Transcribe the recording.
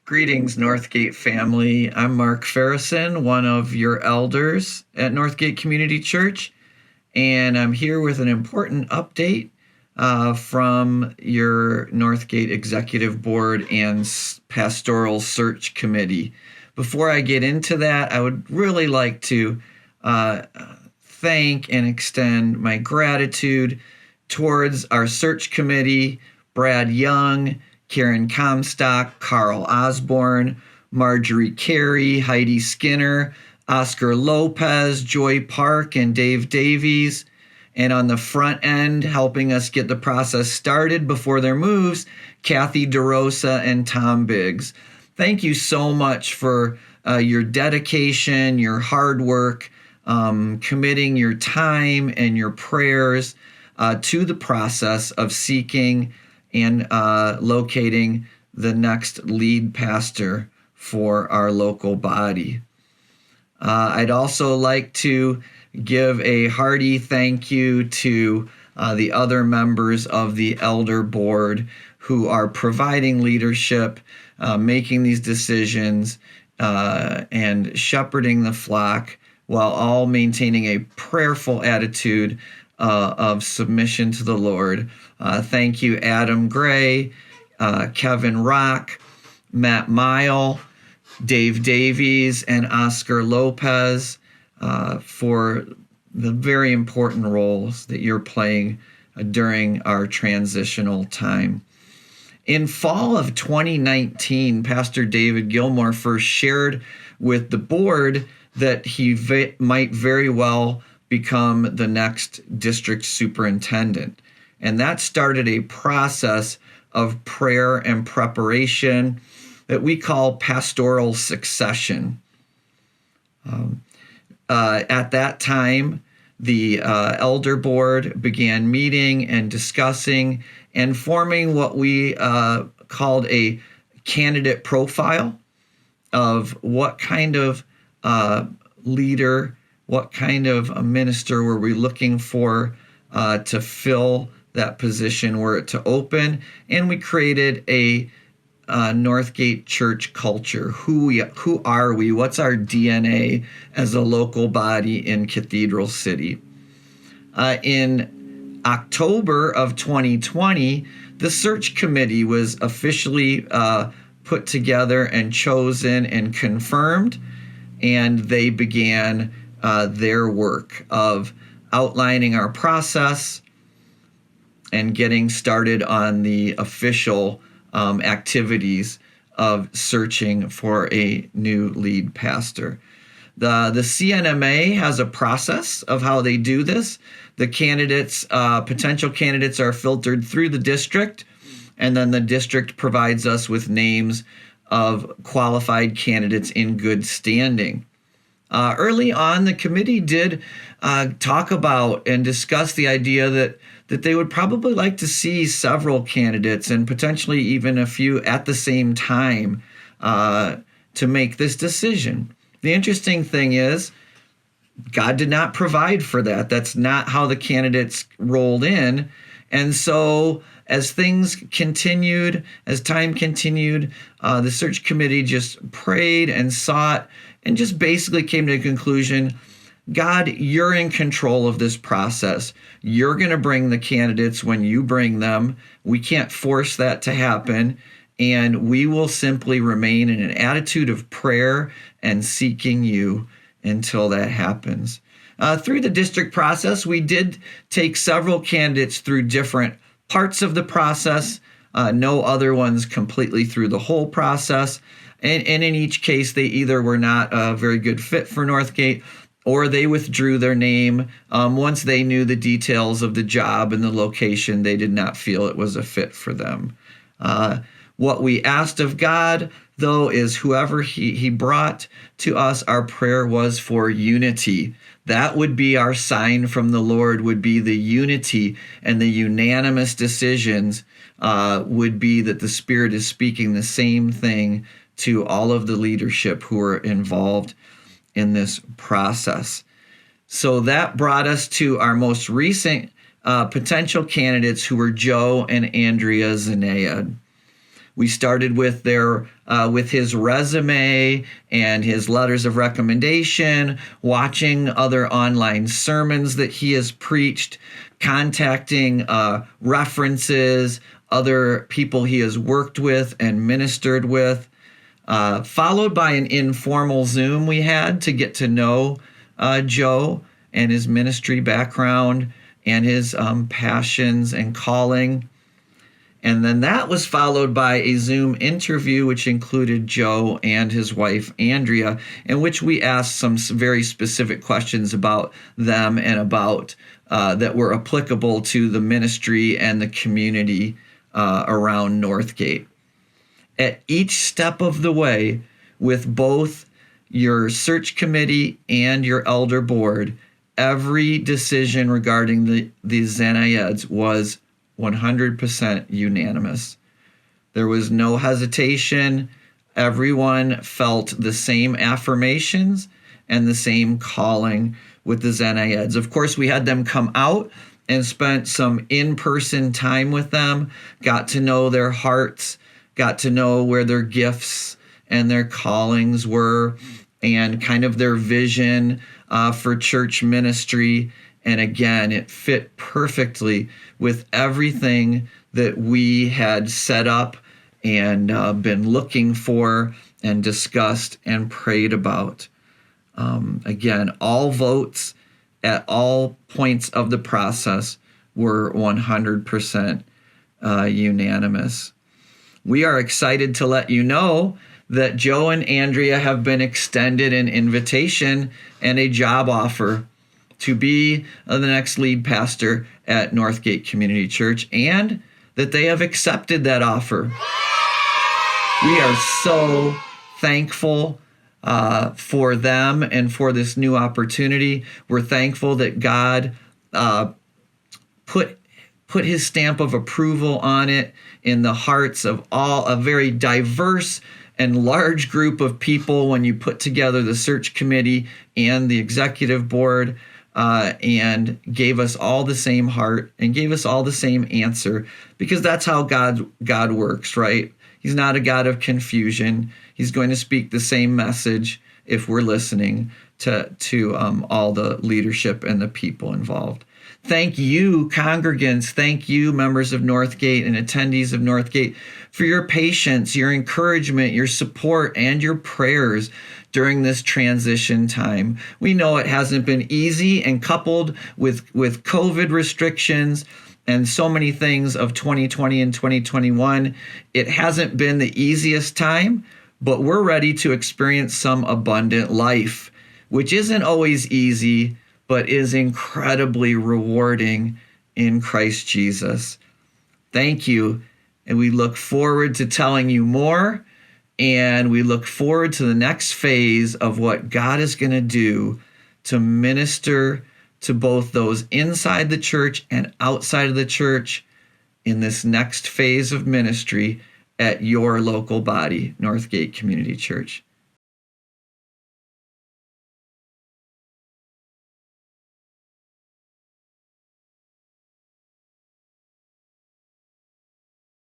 Greetings, NorthGate family. I'm Mark Farison, one of your elders at NorthGate Community Church, and I'm here with an important update from your NorthGate Executive Board and Pastoral Search Committee. Before I get into that, I would really like to thank and extend my gratitude towards our search committee, Brad Young, Karen Comstock, Carl Osborne, Marjorie Carey, Heidi Skinner, Oscar Lopez, Joy Park, and Dave Davies. And on the front end, helping us get the process started before their moves, Kathy DeRosa and Tom Biggs. Thank you so much for your dedication, your hard work, committing your time and your prayers to the process of seeking and locating the next lead pastor for our local body. I'd also like to give a hearty thank you to the other members of the elder board who are providing leadership, making these decisions, and shepherding the flock while all maintaining a prayerful attitude of submission to the Lord. Thank you, Adam Gray, Kevin Rock, Matt Mile, Dave Davies, and Oscar Lopez for the very important roles that you're playing during our transitional time. In fall of 2019, Pastor David Gilmore first shared with the board that he might very well become the next district superintendent. And that started a process of prayer and preparation that we call pastoral succession. At that time, the elder board began meeting and discussing and forming what we called a candidate profile of what kind of leader, what kind of a minister were we looking for to fill that position, were it to open. And we created a NorthGate church culture. Who are we? What's our DNA as a local body in Cathedral City? In October of 2020, the search committee was officially put together and chosen and confirmed, and they began their work of outlining our process and getting started on the official activities of searching for a new lead pastor. The C&MA has a process of how they do this. The candidates, potential candidates, are filtered through the district, and then the district provides us with names of qualified candidates in good standing. Early on, the committee did talk about and discuss the idea that they would probably like to see several candidates and potentially even a few at the same time to make this decision. The interesting thing is, God did not provide for that. That's not how the candidates rolled in. And so as things continued, as time continued, the search committee just prayed and sought and just basically came to a conclusion: God, you're in control of this process. You're going to bring the candidates when you bring them. We can't force that to happen. And we will simply remain in an attitude of prayer and seeking you until that happens. Through the district process, we did take several candidates through different parts of the process, no other ones completely through the whole process. And in each case, they either were not a very good fit for NorthGate, or they withdrew their name. Once they knew the details of the job and the location, they did not feel it was a fit for them. What we asked of God, though, is whoever he brought to us, our prayer was for unity. That would be our sign from the Lord, would be the unity, and the unanimous decisions would be that the Spirit is speaking the same thing to all of the leadership who are involved in this process. So that brought us to our most recent potential candidates, who were Joe and Andrea Zanea. We started with with his resume and his letters of recommendation, watching other online sermons that he has preached, contacting references, other people he has worked with and ministered with, followed by an informal Zoom we had to get to know Joe and his ministry background and his passions and calling. And then that was followed by a Zoom interview, which included Joe and his wife, Andrea, in which we asked some very specific questions about them and about that were applicable to the ministry and the community around NorthGate. At each step of the way, with both your search committee and your elder board, every decision regarding the Zanayeds was 100% unanimous. There was no hesitation. Everyone felt the same affirmations and the same calling with the Zanayeds. Of course, we had them come out and spent some in-person time with them, got to know their hearts, got to know where their gifts and their callings were, and kind of their vision for church ministry. And again, it fit perfectly with everything that we had set up and been looking for and discussed and prayed about. Again, all votes at all points of the process were 100% unanimous. We are excited to let you know that Joe and Andrea have been extended an invitation and a job offer to be the next lead pastor at NorthGate Community Church, and that they have accepted that offer. We are so thankful for them and for this new opportunity. We're thankful that God put his stamp of approval on it in the hearts of a very diverse and large group of people when you put together the search committee and the executive board, and gave us all the same heart and gave us all the same answer, because that's how God works, right? He's not a God of confusion. He's going to speak the same message if we're listening to all the leadership and the people involved. Thank you, congregants. Thank you, members of NorthGate and attendees of NorthGate, for your patience, your encouragement, your support, and your prayers during this transition time. We know it hasn't been easy, and coupled with COVID restrictions and so many things of 2020 and 2021, it hasn't been the easiest time, but we're ready to experience some abundant life, which isn't always easy, but is incredibly rewarding in Christ Jesus. Thank you, and we look forward to telling you more, and we look forward to the next phase of what God is going to do to minister to both those inside the church and outside of the church in this next phase of ministry at your local body, NorthGate Community Church.